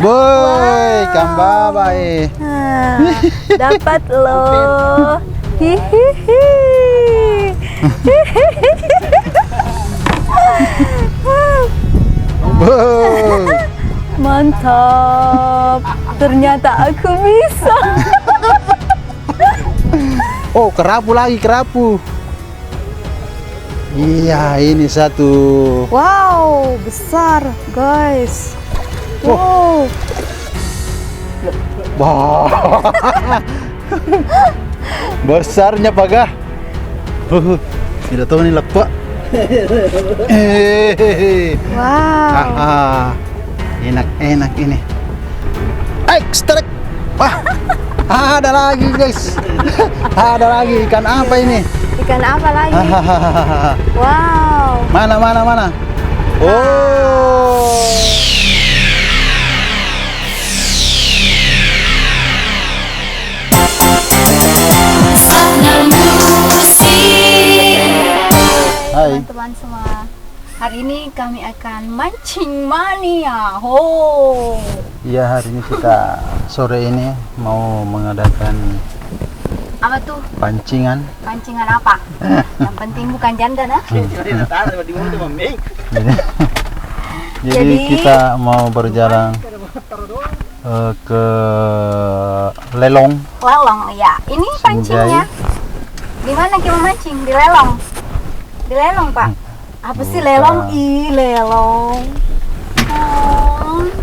Boy, kambabai. Dapat loh. Hihihi. Boy. Mantap. Ternyata aku bisa. Oh, kerapu lagi, kerapu. Iya, ini satu. Wow, besar, guys. Wow. Wah. Besarnya pagah. Tidak tahu nih lepak. Wow. Enak ini. Strike. Wah. Ada lagi, guys. Ada lagi. Ikan apa ini? Ikan apa lagi? Wow. Mana? Oh. Hai teman-teman semua. Hari ini kami akan mancing mania. Iya, hari ini kita sore ini mau mengadakan Apa tuh? pancingan. Pancingan apa? Yang penting bukan janda nah. Jadi kita mau berjalan ke Lelong. Lelong ya. Ini pancingnya. Di mana kita mancing? Di Lelong. Di Lelong, Pak. Apa sih lelong? Lelong.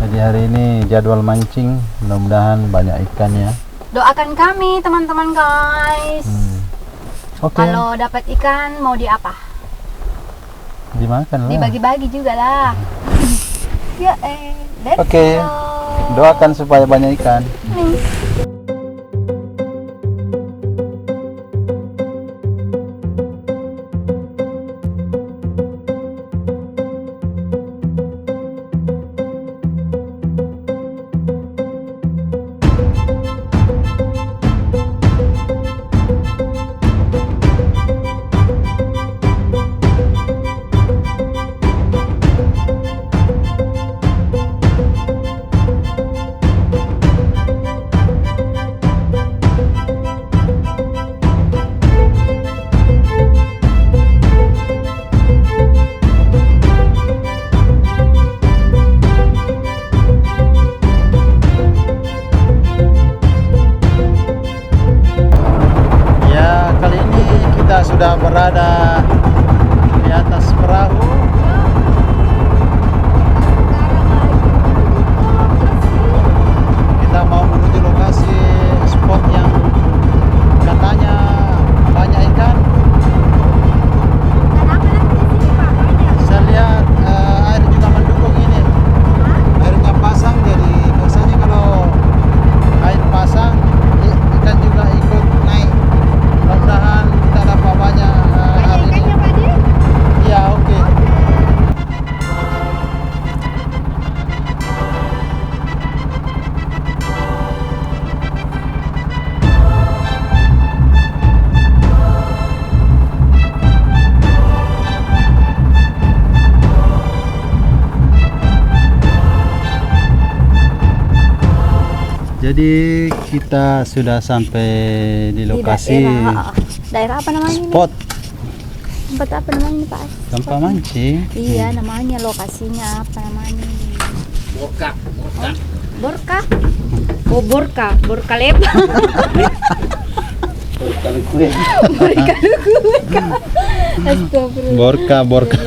Jadi hari ini jadwal mancing, mudah-mudahan banyak ikannya. Doakan kami teman-teman guys. Oke. Kalau dapat ikan mau di apa? Dimakan lah. Dibagi-bagi juga lah. Ya let's Oke. go. Doakan supaya banyak ikan. Sudah berada di atas perahu. Kita mau menuju lokasi spot yang katanya banyak ikan. Saya lihat air juga mendukung ini. Airnya pasang, jadi biasanya kalau air pasang ikan juga ikut naik. Mudah-mudahan kita dapat banyak hari ini. Iya, oke. Jadi kita sudah sampai di lokasi daerah apa namanya spot. Tempat apa namanya ini, Pak? Tempat mancing. Iya, namanya lokasinya apa namanya? Borka. Oh, Borka lepa. Borka.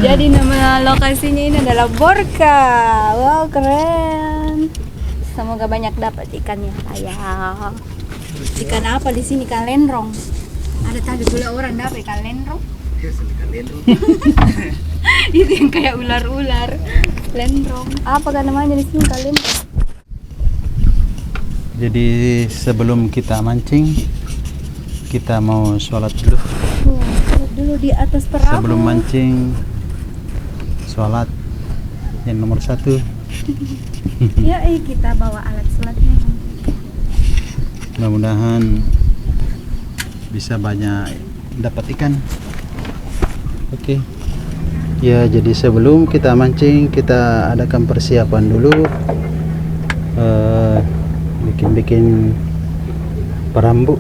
Jadi nama lokasinya ini adalah Borka. Wow, keren. Semoga banyak dapat ikannya, ayah. Ikan apa di sini? Ikan lenrong. Ada tadi pula orang dapat ikan lenrong. Itu yang kayak ular-ular. Lenrong. Apa kan namanya di sini ikan lenrong? Jadi sebelum kita mancing, kita mau sholat dulu. Sholat dulu di atas perahu. Sebelum mancing, sholat yang nomor 1. Ya, kita bawa alat sholatnya. Mudah-mudahan bisa banyak dapat ikan. Oke. Ya, jadi sebelum kita mancing, kita adakan persiapan dulu. bikin-bikin perambu.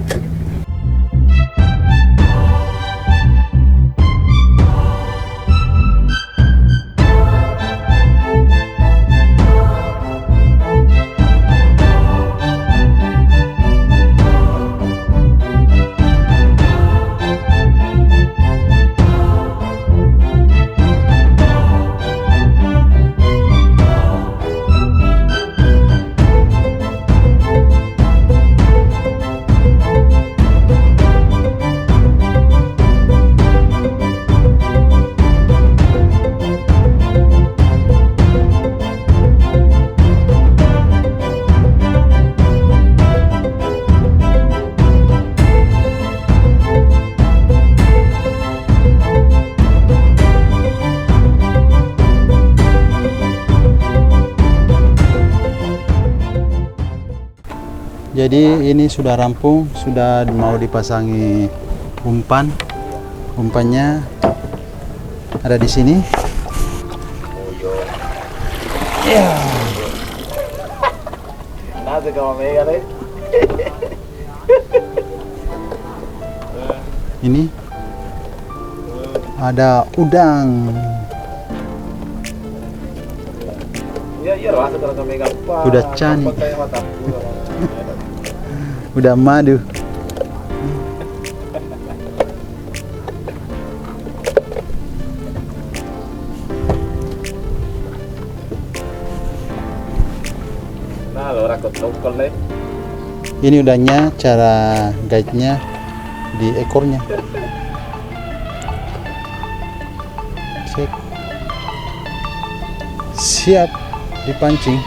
Jadi ini sudah rampung, sudah mau dipasangi umpan. Umpannya ada di sini. Ya. Ini ada udang. Udah cani. Udah madu. Ini udahnya, cara guide-nya di ekornya. Cek. Siap dipancing.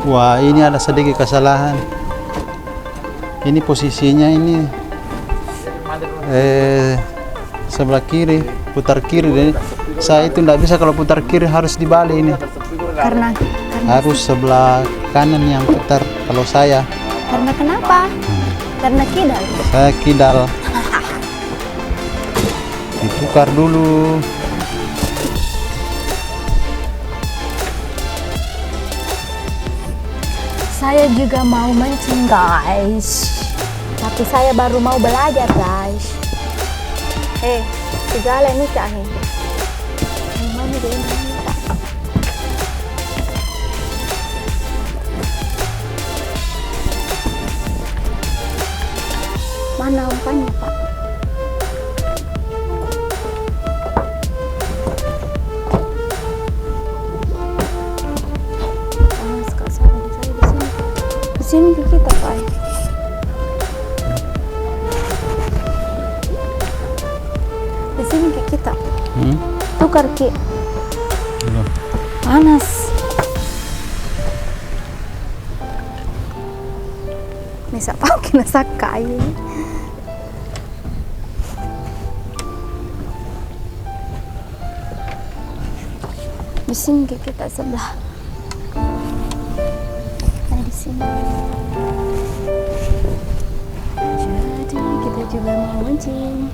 Wah, ini ada sedikit kesalahan. Ini posisinya ini sebelah kiri, putar kiri. Dan saya itu tidak bisa kalau putar kiri, harus dibalik ini. Karena Harus sebelah kanan yang putar kalau saya. karena kenapa? Karena kidal. Saya kidal. Ditukar dulu. Saya juga mau mancing, guys. Tapi saya baru mau belajar, guys. Segala ini cah. Mana dia? Mana umpannya, Pak? Sini ke kita, Pak. Di sini ke kita. Tukar Ki. Panas. Bisa pakai nasak kayu. Di sini ke kita sebelah. Di sini. Jadi kita juga mau mancing.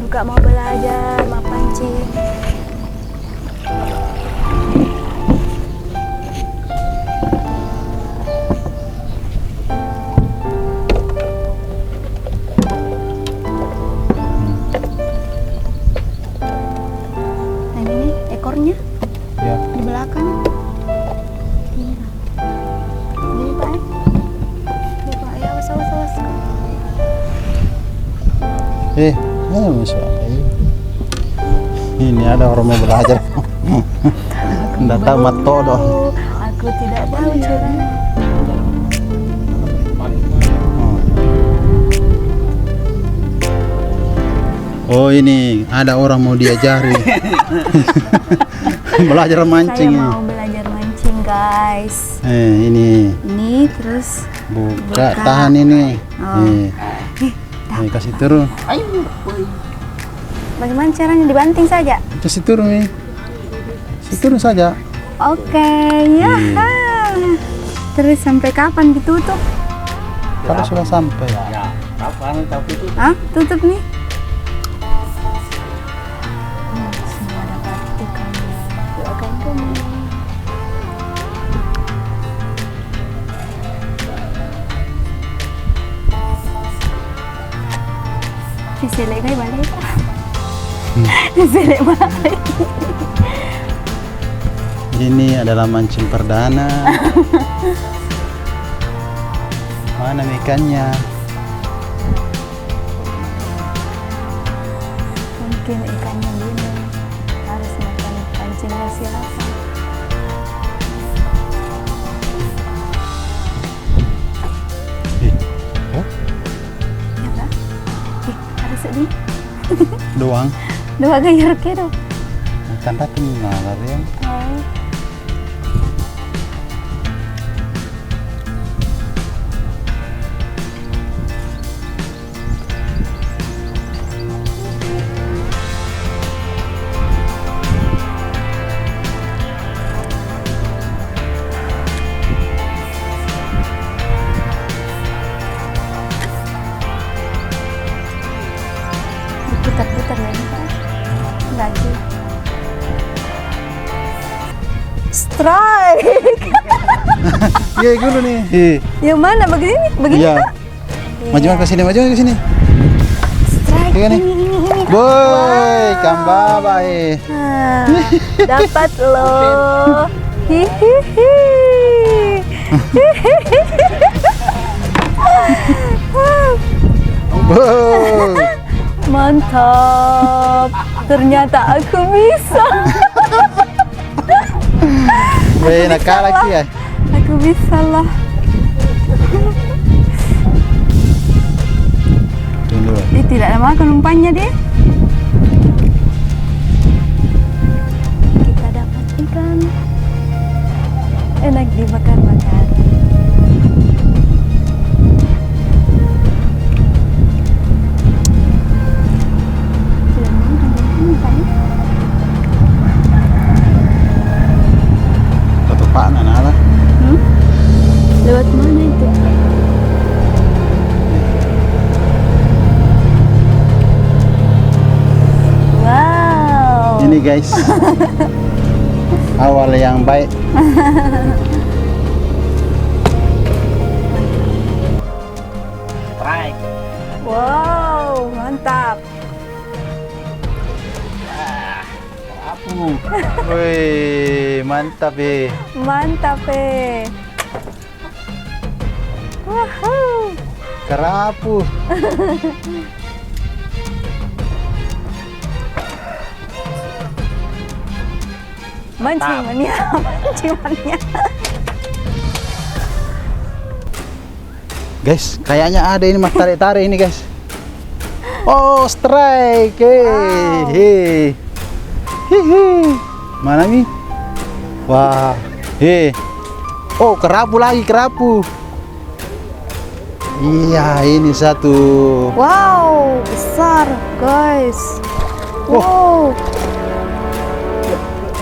juga mau belajar, mau pancing. Nah ini nih ekornya Ya. di belakang. Ini Pak. Ini Pak. Ini Pak. Ya awas. Masya Allah. Ini ada orang mau belajar. Nggak tamat todo. Aku tidak tahu caranya. Oh ini ada orang mau diajari. Belajar mancing Saya ya. mau belajar mancing guys. Ini Ini terus buka, Buka. tahan ini. Oh. Nih, kasih turun. Bagaimana caranya, dibanting saja? Kasih turun nih. Kasih turun saja. Oke, ya. Terus sampai kapan ditutup? Kalau sudah sampai. Ya, kapan tapi itu Ah, tutup nih. Semua dapat ikannya. Doakan kami. Diselek kayak balik. Diselek balik. Ini adalah mancing perdana. Mana ikannya? Mungkin ikannya gini harus makan pancingnya siapa? Oh, Ya kak? Harus sedih. doang. Dua gaya reke dong. Ikan tapi ngalar ya. Oh. Putar-putar ya Kak? Lagi. Strike. Iya, dulu nih. Yang mana? Begini? Begini Iya. Kak? Majuan ke sini, majuan ke sini. Strike. Iya nih. Ini. Boy, kambaba Ah, dapat loh. Hihihi. Boy. Mantap. Ternyata aku bisa. Weh, nakal lagi ya. Aku bisa lah. Tunggu. Tidak lama makan umpannya deh. Kita dapat ikan. Enak dibakar-bakar. Sudah makan ikan. Tutupan anak. Lewat mana itu? Wow. Ini guys. Awal yang baik. strike. Wow, mantap. Wih, mantap eh. Mantap Wahoo. Kerapu. Mancing mania, mancing mania. Guys, kayaknya ada ini mas tarik-tarik ini guys. Oh, strike. Wow. Mana nih? Wah. Oh, kerapu lagi, kerapu. Iya, ini satu. Wow, besar guys. Wow.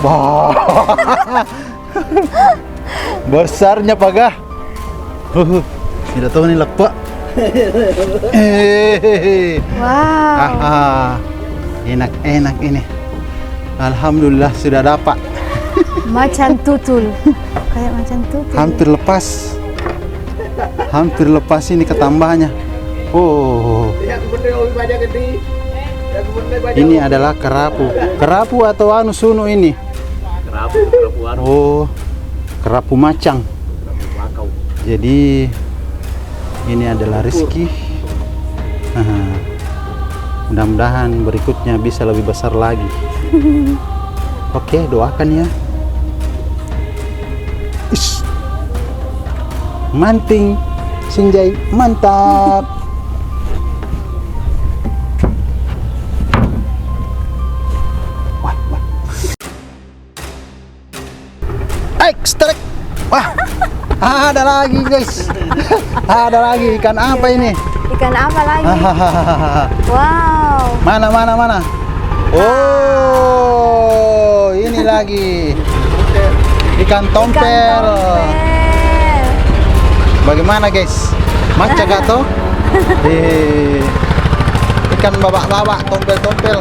Wah. Besarnya pagah. Tidak tahu nih lepak. Wow. Aha. Enak-enak ini. Alhamdulillah sudah dapat. Macan tutul. Kayak macan tutul. Hampir lepas ini ketambahnya. Oh. Ini adalah kerapu. Kerapu atau anu sunu ini? Kerapu anu. Oh. Kerapu macang. Jadi ini adalah rezeki. Mudah-mudahan berikutnya bisa lebih besar lagi. Oke, doakan ya. Ish. Manting Sinjai mantap. Wah. Strike. Wah. Ada lagi guys. Ada lagi ikan apa ini? Ikan apa lagi? Wow. Mana? Oh, ini lagi ikan tompel. Bagaimana guys? Maca gak toh? Ikan babak-babak, tompel-tompel.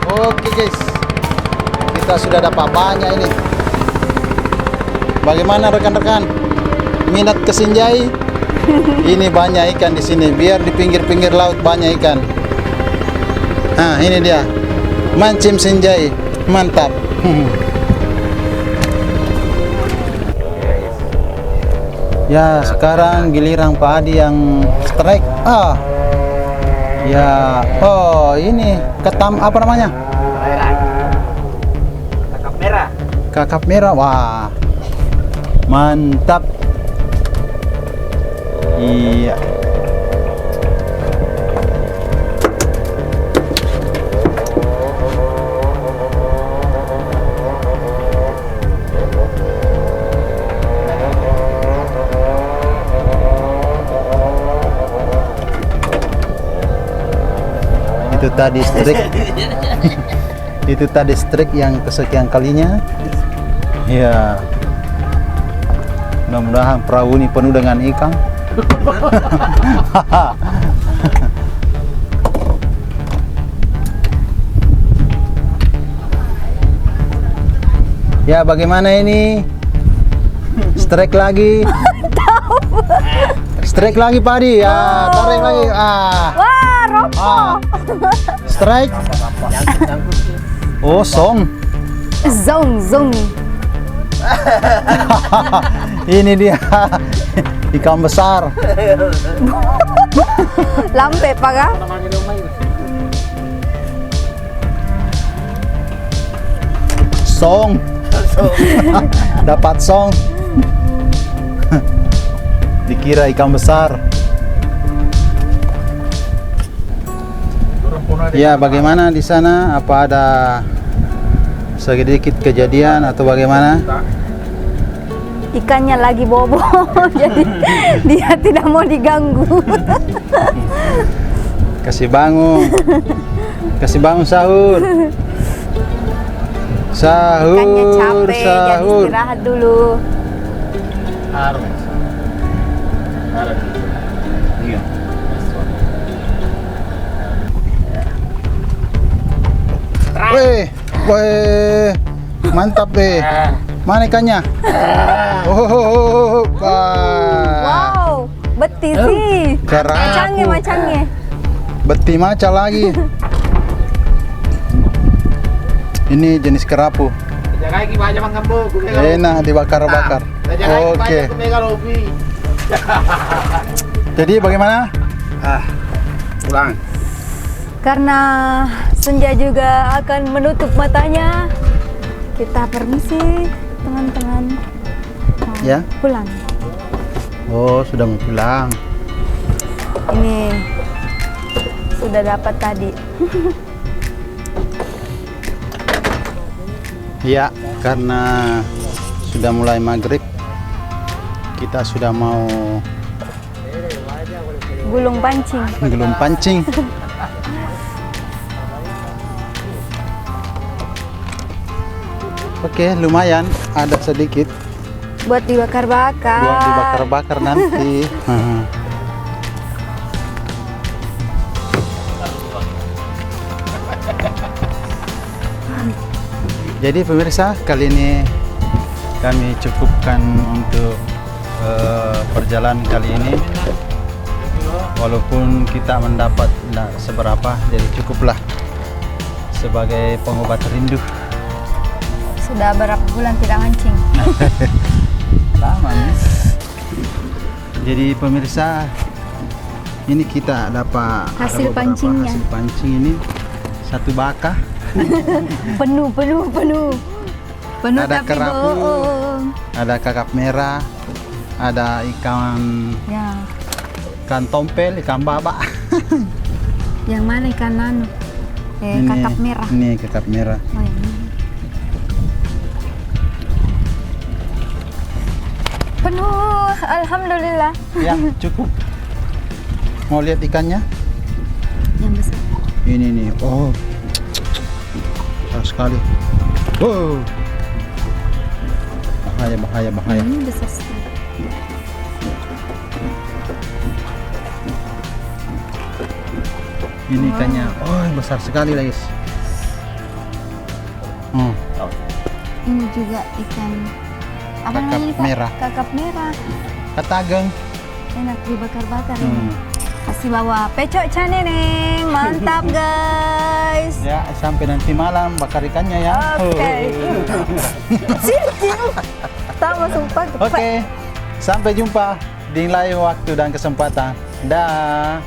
Oke guys, kita sudah dapat banyak ini. Bagaimana rekan-rekan? Minat ke Sinjai? Ini banyak ikan di sini. Biar di pinggir-pinggir laut banyak ikan. Nah, ini dia. Mancim Sinjai. Mantap. Ya, sekarang giliran Pak Adi yang strike. Ya. Oh, ini ketam apa namanya? Kakap merah. Kakap merah. Wah. Mantap. Iya. Itu tadi strike. Itu tadi strike yang kesekian kalinya. Ya. Mudah-mudahan perahu ini penuh dengan ikan. Ya, bagaimana ini? Strike lagi. Strike lagi Pak Adi. Ya, tarik lagi. Wah, rokok. Strike. Oh, song. Zong. Ini dia ikan besar. Lampe pa ka? Song. Dapat song. Dikira ikan besar. Ya, bagaimana di sana? Apa ada sedikit kejadian atau bagaimana? Ikannya lagi bobo, jadi dia tidak mau diganggu. Kasih bangun sahur. Ikannya capek, jadi Sahur. istirahat dulu. Iya. Weh, mantap deh. Mana ikannya? Oh, Wow, beti sih. Kerapu. Macangnya. Beti maca lagi. Ini jenis kerapu. Enak dibakar-bakar. Oke. Jadi bagaimana? Pulang. Karena senja juga akan menutup matanya, kita permisi teman-teman. Ya. Pulang. Oh, sudah mau pulang. Ini sudah dapat tadi. Ya, karena sudah mulai maghrib, kita sudah mau Gulung pancing. gelum pancing. Oke, lumayan ada sedikit Buat dibakar-bakar. buat dibakar-bakar nanti. Jadi pemirsa, kali ini kami cukupkan untuk perjalanan kali ini. Walaupun kita mendapat tidak seberapa, jadi cukuplah sebagai pengobat rindu. Sudah berapa bulan tidak mancing? Lama nih. Jadi pemirsa, ini kita dapat Hasil ada beberapa pancingnya. hasil pancing ini satu baka. Penuh. Penuh Ada tapi kerapu. bohong. Ada kakap merah, ada ikan Ya, tompel, ikan baba. yang mana ikan nano? Kakap merah. Ini kakap merah. Oh, yang ini. Penuh, alhamdulillah. Ya, cukup. Mau lihat ikannya? Yang besar. Ini nih. Oh. Besar sekali. Wow. Bahaya. Ini besar sekali. Ini ikannya. Oh, besar sekali, guys. Oh, Ini juga ikan apa Kakap namanya ini, Kak? merah. Kakap merah. katageng. Enak dibakar-bakar Hmm. ini. Kasih bawa pecok caneneng. Mantap, guys. Ya, sampai nanti malam bakar ikannya ya. Oke. Sini. Tahu sumpah. Oke. Sampai jumpa di lain waktu dan kesempatan. Dah.